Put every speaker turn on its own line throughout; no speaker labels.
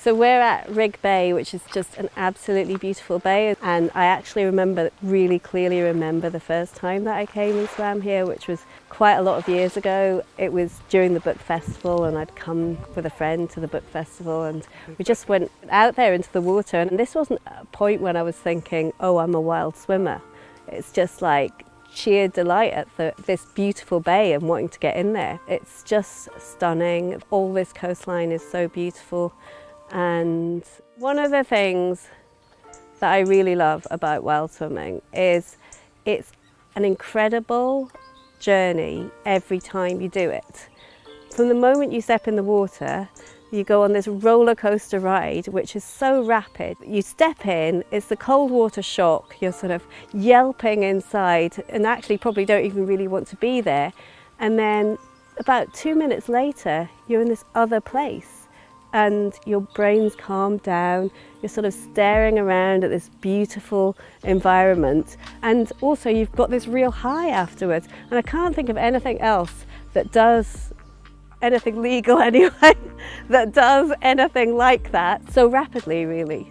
So we're at Rig Bay, which is just an absolutely beautiful bay, and I actually really clearly remember the first time that I came and swam here, which was quite a lot of years ago. It was during the book festival, and I'd come with a friend to the book festival, and we just went out there into the water, and this wasn't a point when I was thinking, oh, I'm a wild swimmer. It's just like sheer delight at this beautiful bay and wanting to get in there. It's just stunning. All this coastline is so beautiful. And one of the things that I really love about wild swimming is it's an incredible journey every time you do it. From the moment you step in the water, you go on this roller coaster ride, which is so rapid. You step in, it's the cold water shock, you're sort of yelping inside and actually probably don't even really want to be there. And then about 2 minutes later, you're in this other place and your brain's calmed down, you're sort of staring around at this beautiful environment, and also you've got this real high afterwards. And I can't think of anything else that does anything legal anyway, that does anything like that so rapidly, really.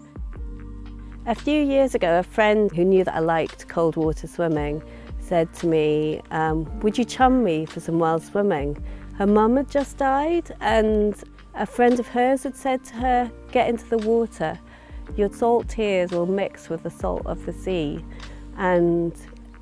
A few years ago, a friend who knew that I liked cold water swimming said to me, would you chum me for some wild swimming? Her mum had just died, and a friend of hers had said to her, get into the water. Your salt tears will mix with the salt of the sea. And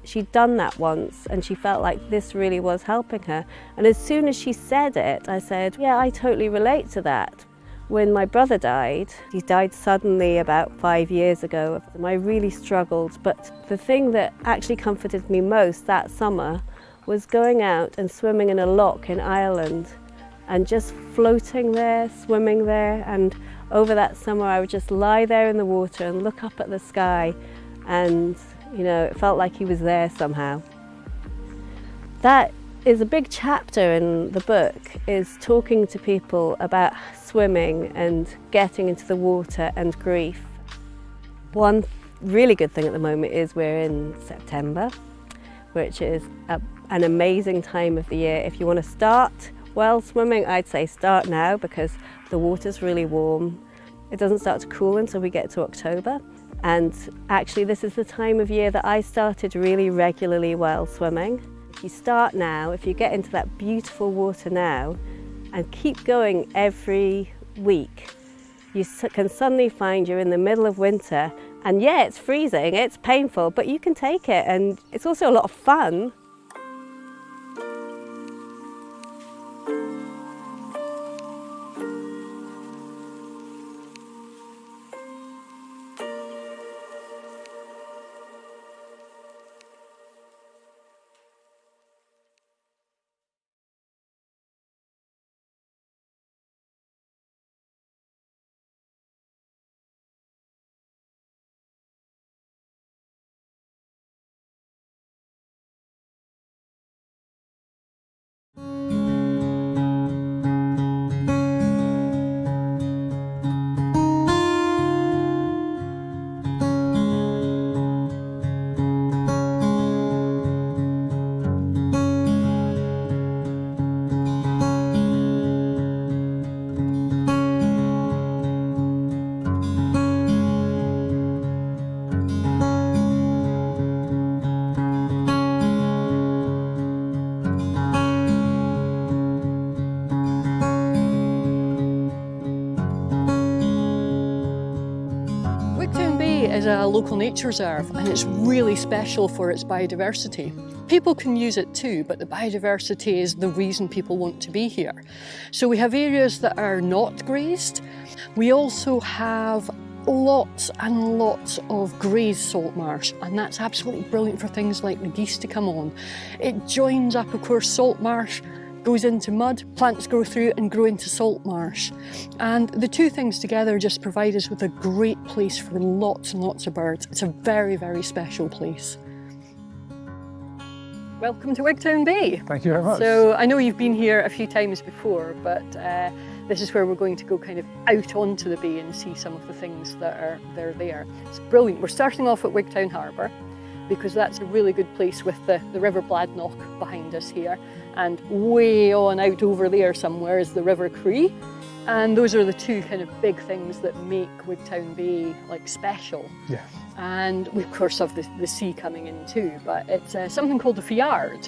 she'd done that once, and she felt like this really was helping her. And as soon as she said it, I said, yeah, I totally relate to that. When my brother died, he died suddenly about 5 years ago. I really struggled, but the thing that actually comforted me most that summer was going out and swimming in a loch in Ireland and just floating there, swimming there. And over that summer, I would just lie there in the water and look up at the sky, and you know, it felt like he was there somehow. That is a big chapter in the book, is talking to people about swimming and getting into the water and grief. One really good thing at the moment is we're in September, which is an amazing time of the year. If you want to start well swimming, I'd say start now, because the water's really warm. It doesn't start to cool until we get to October. And actually this is the time of year that I started really regularly wild swimming. If you start now, if you get into that beautiful water now and keep going every week, you can suddenly find you're in the middle of winter, and yeah, it's freezing, it's painful, but you can take it, and it's also a lot of fun.
Wigtown Bay is a local nature reserve, and it's really special for its biodiversity. People can use it too, but the biodiversity is the reason people want to be here. So we have areas that are not grazed. We also have lots and lots of grazed salt marsh, and that's absolutely brilliant for things like the geese to come on. It joins up, of course, salt marsh goes into mud, plants grow through and grow into salt marsh. And the two things together just provide us with a great place for lots and lots of birds. It's a very, very special place. Welcome to Wigtown Bay.
Thank you very much.
So I know you've been here a few times before, but this is where we're going to go kind of out onto the bay and see some of the things that are there. It's brilliant. We're starting off at Wigtown Harbour, because that's a really good place with the River Bladnoch behind us here. And way on out over there somewhere is the River Cree. And those are the two kind of big things that make Wigtown Bay like special.
Yeah.
And we of course have the sea coming in too, but it's something called a fjord.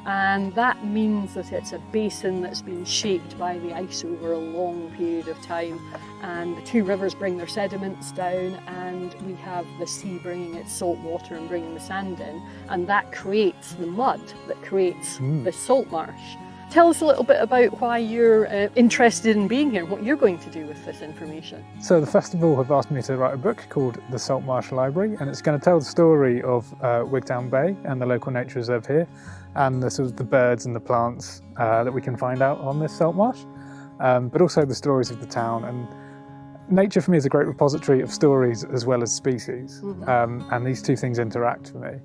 And that means that it's a basin that's been shaped by the ice over a long period of time. And the two rivers bring their sediments down, and we have the sea bringing its salt water and bringing the sand in. And that creates the mud that creates the Saltmarsh. Tell us a little bit about why you're interested in being here, what you're going to do with this information.
So the festival have asked me to write a book called The Saltmarsh Library, and it's going to tell the story of Wigtown Bay and the local nature reserve here, and the sort of the birds and the plants that we can find out on this saltmarsh, but also the stories of the town. And nature for me is a great repository of stories as well as species, and these two things interact for me.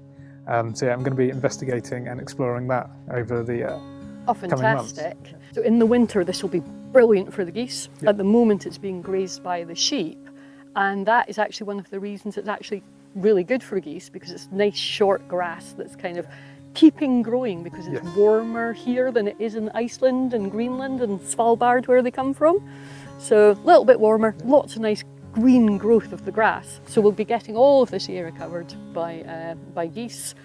So yeah, I'm going to be investigating and exploring that over the
fantastic. So in the winter this will be brilliant for the geese. At the moment it's being grazed by the sheep, and that is actually one of the reasons it's actually really good for geese, because it's nice short grass that's kind of keeping growing, because it's warmer here than it is in Iceland and Greenland and Svalbard where they come from. So a little bit warmer, lots of nice green growth of the grass. So we'll be getting all of this area covered by geese.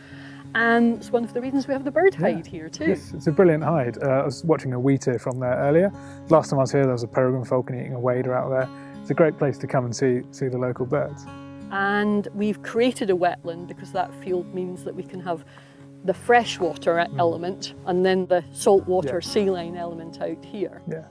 And it's one of the reasons we have the bird hide here too.
Yes, it's a brilliant hide. I was watching a wheatear from there earlier. Last time I was here there was a peregrine falcon eating a wader out there. It's a great place to come and see the local birds.
And we've created a wetland because that field means that we can have the freshwater element and then the saltwater saline element out here.
Yeah,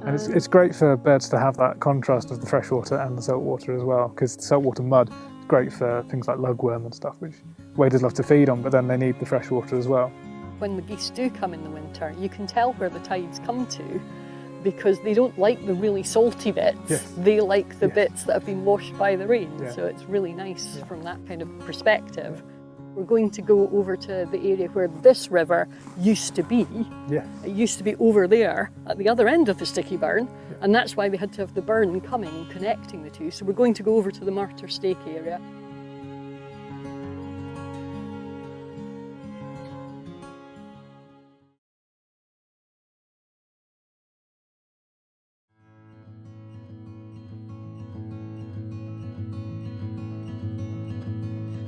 and it's great for birds to have that contrast of the freshwater and the saltwater as well, because the saltwater mud is great for things like lugworm and stuff, which waders love to feed on, but then they need the freshwater as well.
When the geese do come in the winter, you can tell where the tides come to, because they don't like the really salty bits, they like the bits that have been washed by the rain, so it's really nice from that kind of perspective. We're going to go over to the area where this river used to be. It used to be over there at the other end of the sticky burn, and that's why they had to have the burn coming and connecting the two. So we're going to go over to the martyr stake area.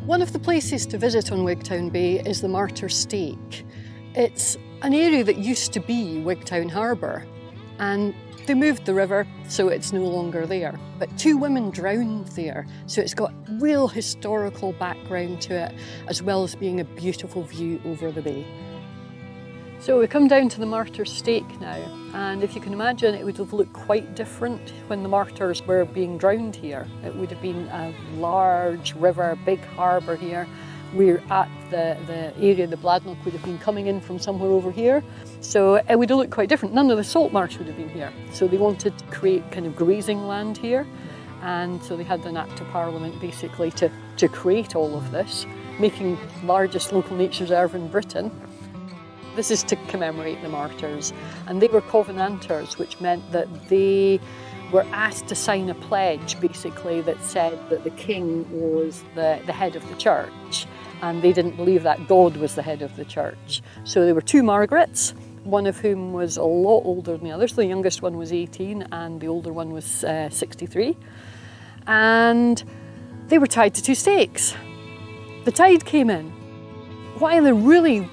One of the places to visit on Wigtown Bay is the Martyr Stake. It's an area that used to be Wigtown Harbour, and they moved the river so it's no longer there. But two women drowned there, so it's got real historical background to it, as well as being a beautiful view over the bay. So we come down to the Martyr Stake now, and if you can imagine, it would have looked quite different when the martyrs were being drowned here. It would have been a large river, big harbour here. We're at the area, the Bladnoch would have been coming in from somewhere over here. So it would have looked quite different. None of the Saltmarsh would have been here. So they wanted to create kind of grazing land here. And so they had an Act of Parliament basically to create all of this, making the largest local nature reserve in Britain. This is to commemorate the martyrs, and they were Covenanters, which meant that they were asked to sign a pledge basically that said that the king was the head of the church, and they didn't believe that God was the head of the church. So there were two Margarets, one of whom was a lot older than the others. The youngest one was 18 and the older one was 63, and they were tied to two stakes. The tide came in. Why they're really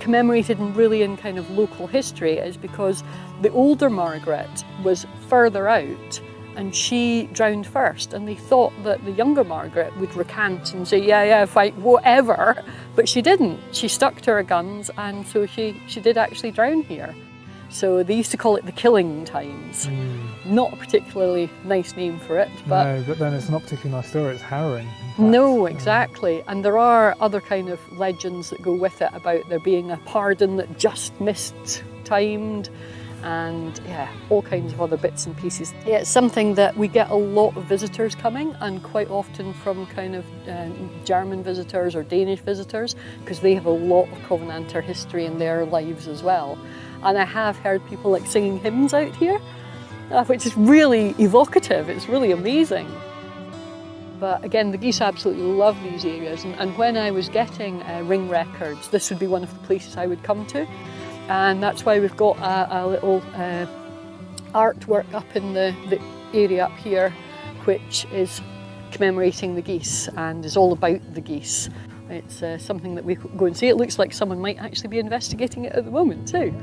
commemorated and really in kind of local history is because the older Margaret was further out and she drowned first, and they thought that the younger Margaret would recant and say yeah fight whatever, but she didn't. She stuck to her guns, and so she did actually drown here. So they used to call it the killing times. Not a particularly nice name for it, but
no, but then it's not a particularly nice story, it's harrowing.
No, exactly. And there are other kind of legends that go with it about there being a pardon that just missed timed, and all kinds of other bits and pieces. Yeah, it's something that we get a lot of visitors coming, and quite often from kind of German visitors or Danish visitors, because they have a lot of Covenanter history in their lives as well. And I have heard people like singing hymns out here, which is really evocative. It's really amazing. But again, the geese absolutely love these areas, and when I was getting ring records, this would be one of the places I would come to, and that's why we've got a little artwork up in the area up here, which is commemorating the geese and is all about the geese. It's something that we go and see. It looks like someone might actually be investigating it at the moment too.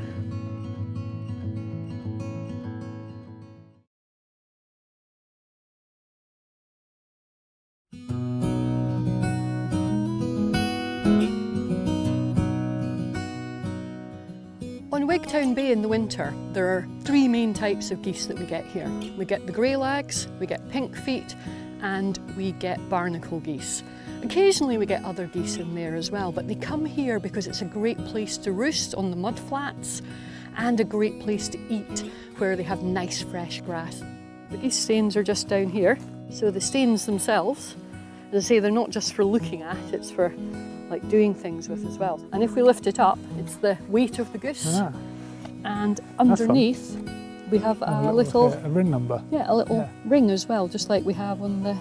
On Wigtown Bay in the winter, there are 3 main types of geese that we get here. We get the grey lags, we get pink feet, and we get barnacle geese. Occasionally we get other geese in there as well, but they come here because it's a great place to roost on the mud flats and a great place to eat where they have nice fresh grass. The geese stains are just down here, so the stains themselves, as I say, they're not just for looking at, it's for like doing things with as well. And if we lift it up, it's the weight of the goose. And underneath we have a little
a ring number.
Yeah, a little ring as well, just like we have on the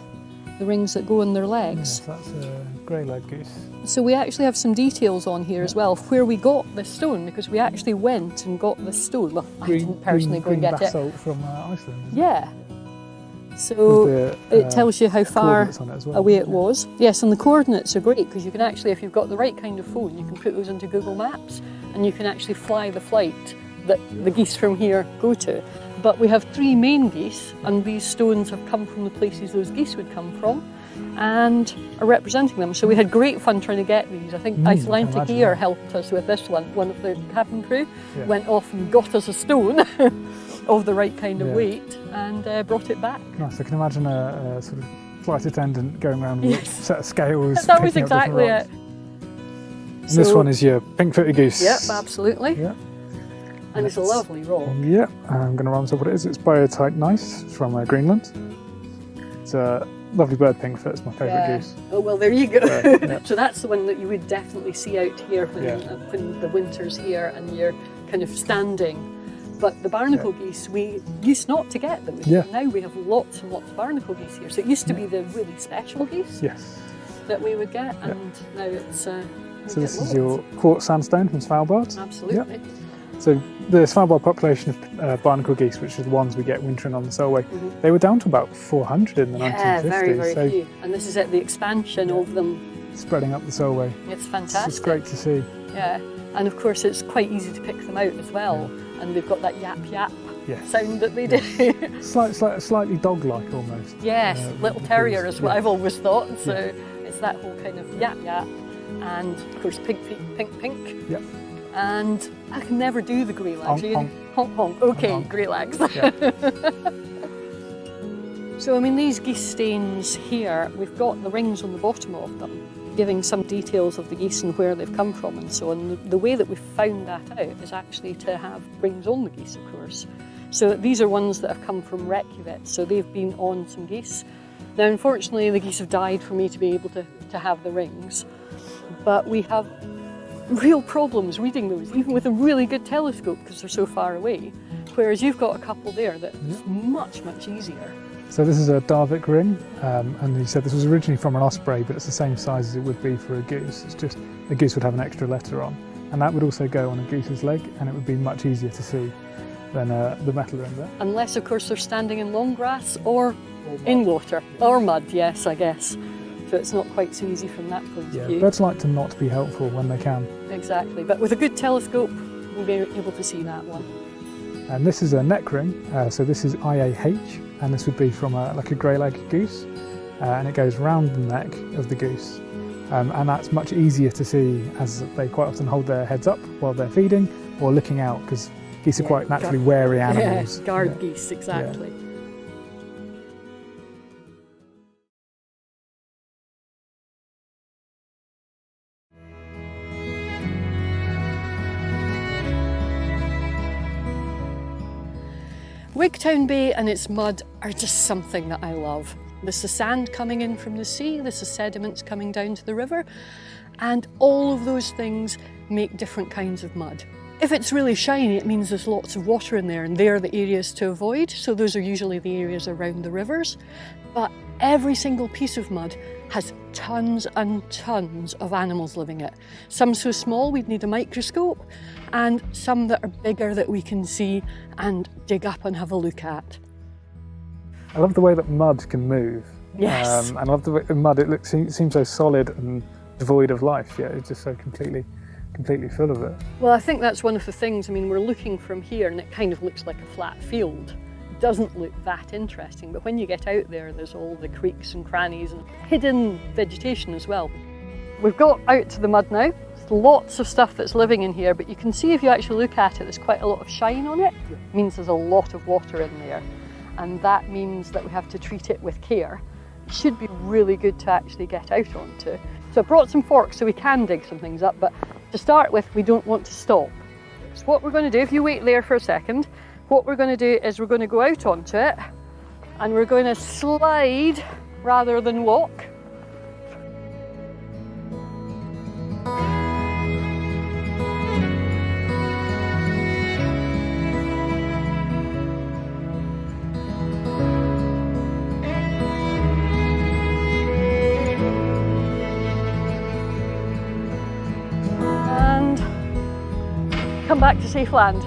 rings that go on their legs.
Yes, that's a grey-leg goose.
So we actually have some details on here as well, where we got this stone, because we actually went and got this stone. Well, I didn't personally go and get
basalt from Iceland.
Yeah. So it tells you how far away it was. Yes, and the coordinates are great because you can actually, if you've got the right kind of phone, you can put those into Google Maps and you can actually fly the flight that the geese from here go to. But we have 3 main geese, and these stones have come from the places those geese would come from and are representing them. So we had great fun trying to get these. I think Icelandic Air helped us with this one. One of the cabin crew went off and got us a stone of the right kind of weight and brought it back.
Nice. I can imagine a sort of flight attendant going around with a set of scales.
That was exactly it.
And this one is your pink-footed goose.
Yep, absolutely. Yep. And it's a lovely roll.
Yeah, I'm going to run up what it is. It's biotype nice from Greenland. It's a lovely bird, pink-foot. It's my favourite goose.
Oh, well, there you go. So that's the one that you would definitely see out here when the winter's here and you're kind of standing. But the barnacle geese, we used not to get them. Now we have lots and lots of barnacle geese here. So it used to be the really special geese that we would get, and now it's
so this is your quartz sandstone from Svalbard.
Absolutely.
So the Svalbard population of barnacle geese, which are the ones we get wintering on the Solway, they were down to about 400 in the 1950s.
Yeah, very, very few. And this is at the expansion of them.
Spreading up the Solway.
It's fantastic.
It's great to see.
Yeah, and of course it's quite easy to pick them out as well. And they've got that yap yap sound that they do.
Slightly dog-like almost.
Yes, little terrier is what I've always thought. So it's that whole kind of yap yap. And of course pink feet, pink pink.
Yep.
And I can never do the grey lags. Honk honk. Okay, honk. Grey lags. So I mean, these geese stains here, we've got the rings on the bottom of them, giving some details of the geese and where they've come from and so on. The way that we've found that out is actually to have rings on the geese, of course. So these are ones that have come from Reykjavik, so they've been on some geese. Now, unfortunately, the geese have died for me to be able to have the rings, but we have real problems reading those, even with a really good telescope, because they're so far away, whereas you've got a couple there that's much, much easier.
So this is a Darvik ring, and you said this was originally from an osprey, but it's the same size as it would be for a goose. It's just a goose would have an extra letter on, and that would also go on a goose's leg, and it would be much easier to see than the metal ring there.
Unless, of course, they're standing in long grass or in water, or mud, yes, I guess. So it's not quite so easy from that point of view.
Birds like to not be helpful when they can.
Exactly, but with a good telescope, we'll be able to see that one.
And this is a neck ring, so this is IAH, and this would be from like a grey-legged goose, and it goes round the neck of the goose. And that's much easier to see as they quite often hold their heads up while they're feeding or looking out, because geese are quite naturally wary animals.
Yeah, guard geese, exactly. Yeah. Wigtown Bay and its mud are just something that I love. There's the sand coming in from the sea, there's the sediments coming down to the river, and all of those things make different kinds of mud. If it's really shiny, it means there's lots of water in there, and they're the areas to avoid, so those are usually the areas around the rivers. But Every single piece of mud has tons and tons of animals living in it. Some so small we'd need a microscope, and some that are bigger that we can see and dig up and have a look at.
I love the way that mud can move.
Yes.
I love the way mud, it seems so solid and devoid of life, yet it's just so completely full of it.
Well, I think that's one of the things. I mean, we're looking from here and it kind of looks like a flat field. It doesn't look that interesting, but when you get out there, there's all the creeks and crannies and hidden vegetation as well. We've got out to the mud now. There's lots of stuff that's living in here, but you can see if you actually look at it, there's quite a lot of shine on it. It means there's a lot of water in there, and that means that we have to treat it with care. It should be really good to actually get out onto. So I brought some forks so we can dig some things up, but to start with, we don't want to stop. So what we're going to do, if you wait there for a second, what we're going to do is we're going to go out onto it and we're going to slide rather than walk. Come back to safe land.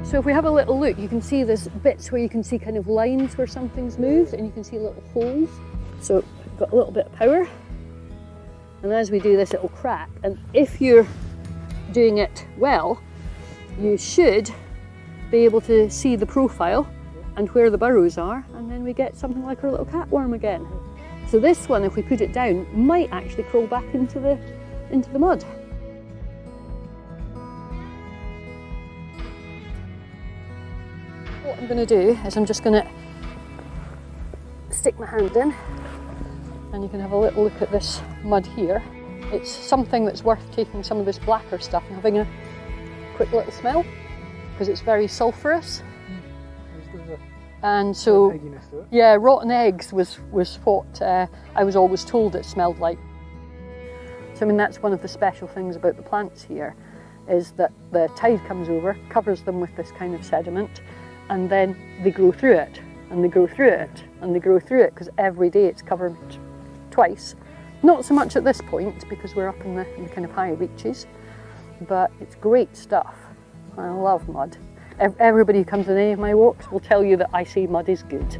So if we have a little look, you can see there's bits where you can see kind of lines where something's moved, and you can see little holes. So we've got a little bit of power, and as we do this it will crack, and if you're doing it well, you should be able to see the profile and where the burrows are, and then we get something like our little catworm again. So this one, if we put it down, might actually crawl back into the mud. What I'm going to do is I'm just going to stick my hand in, and you can have a little look at this mud here. It's something that's worth taking some of this blacker stuff and having a quick little smell, because it's very sulphurous. And so, yeah, rotten eggs was what I was always told it smelled like. So I mean, that's one of the special things about the plants here, is that the tide comes over, covers them with this kind of sediment, and then they grow through it, and they grow through it, and they grow through it, because every day it's covered twice. Not so much at this point, because we're up in the kind of high reaches, but it's great stuff. I love mud. Everybody who comes on any of my walks will tell you that I say mud is good.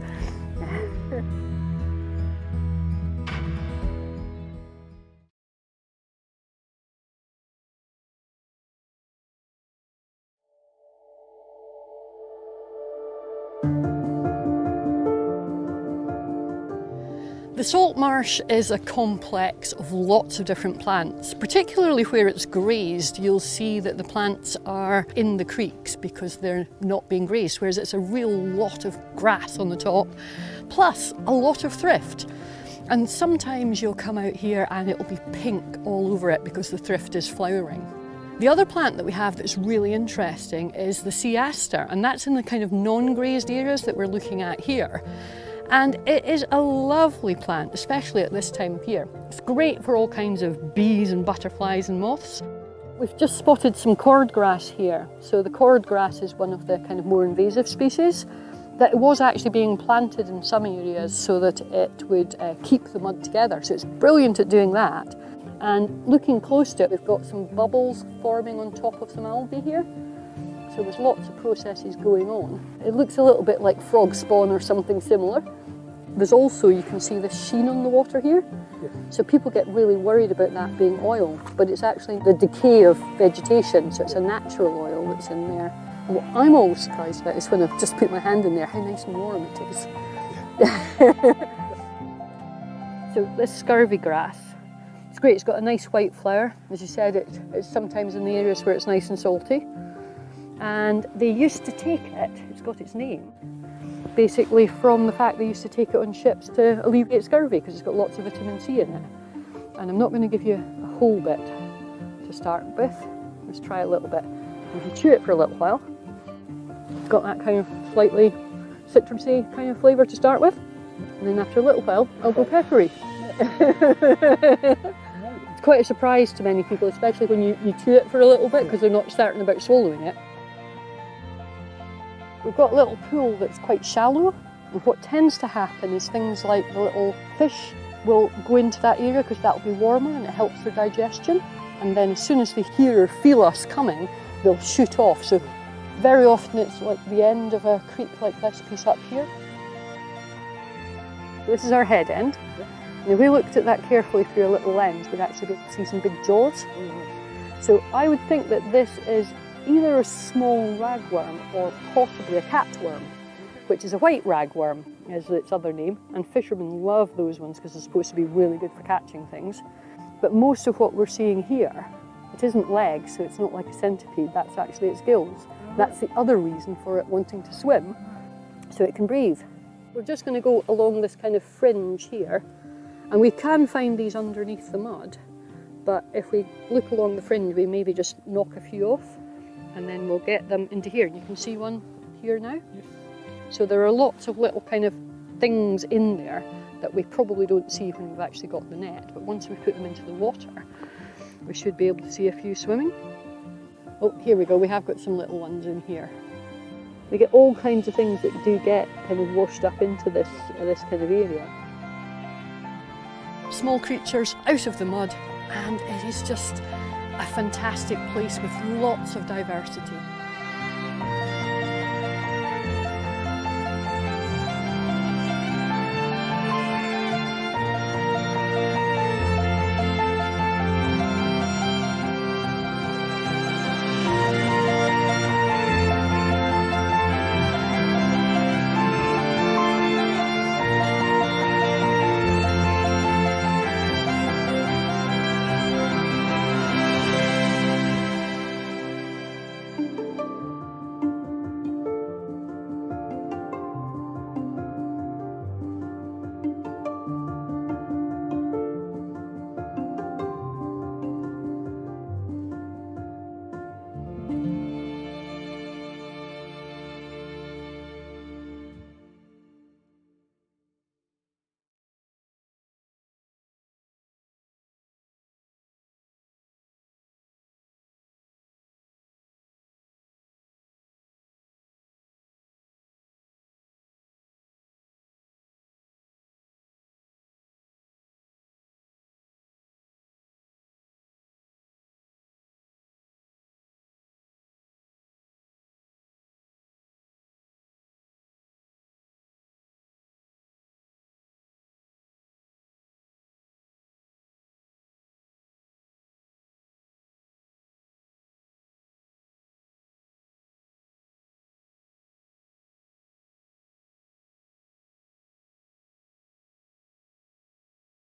The Saltmarsh is a complex of lots of different plants. Particularly where it's grazed, you'll see that the plants are in the creeks because they're not being grazed, whereas it's a real lot of grass on the top, plus a lot of thrift. And sometimes you'll come out here and it'll be pink all over it because the thrift is flowering. The other plant that we have that's really interesting is the sea aster, and that's in the kind of non-grazed areas that we're looking at here. And it is a lovely plant, especially at this time of year. It's great for all kinds of bees and butterflies and moths. We've just spotted some cordgrass here. So the cordgrass is one of the kind of more invasive species that was actually being planted in some areas so that it would keep the mud together. So it's brilliant at doing that. And looking close to it, we've got some bubbles forming on top of some algae here. So there's lots of processes going on. It looks a little bit like frog spawn or something similar. There's also, you can see the sheen on the water here. Yeah. So people get really worried about that being oil, but it's actually the decay of vegetation, so it's a natural oil that's in there. And what I'm always surprised about is when I've just put my hand in there, how nice and warm it is. Yeah. So this scurvy grass, it's great, it's got a nice white flower. As you said, it's sometimes in the areas where it's nice and salty. And they used to take it, it's got its name, basically from the fact they used to take it on ships to alleviate scurvy because it's got lots of vitamin C in it. And I'm not going to give you a whole bit to start with. Let's try a little bit. If you chew it for a little while, it's got that kind of slightly citrusy kind of flavour to start with. And then after a little while, I'll go peppery. It's quite a surprise to many people, especially when you chew it for a little bit because they're not certain about swallowing it. We've got a little pool that's quite shallow, And what tends to happen is things like the little fish will go into that area because that'll be warmer and it helps their digestion. And then as soon as they hear or feel us coming, they'll shoot off. So very often it's like the end of a creek like this piece up here. This is our head end. And if we looked at that carefully through a little lens, we'd actually be able to see some big jaws. So I would think that this is either a small ragworm or possibly a catworm, which is a white ragworm, is its other name. And fishermen love those ones because they're supposed to be really good for catching things. But most of what we're seeing here, it isn't legs, so it's not like a centipede, that's actually its gills. That's the other reason for it wanting to swim, so it can breathe. We're just going to go along this kind of fringe here, and we can find these underneath the mud, but if we look along the fringe, we maybe just knock a few off, and then we'll get them into here. You can see one here now. Yes. So there are lots of little kind of things in there that we probably don't see when we've actually got the net, but once we put them into the water, we should be able to see a few swimming. Oh, here we go, we have got some little ones in here. We get all kinds of things that do get kind of washed up into this kind of area. Small creatures out of the mud, and it is just a fantastic place with lots of diversity.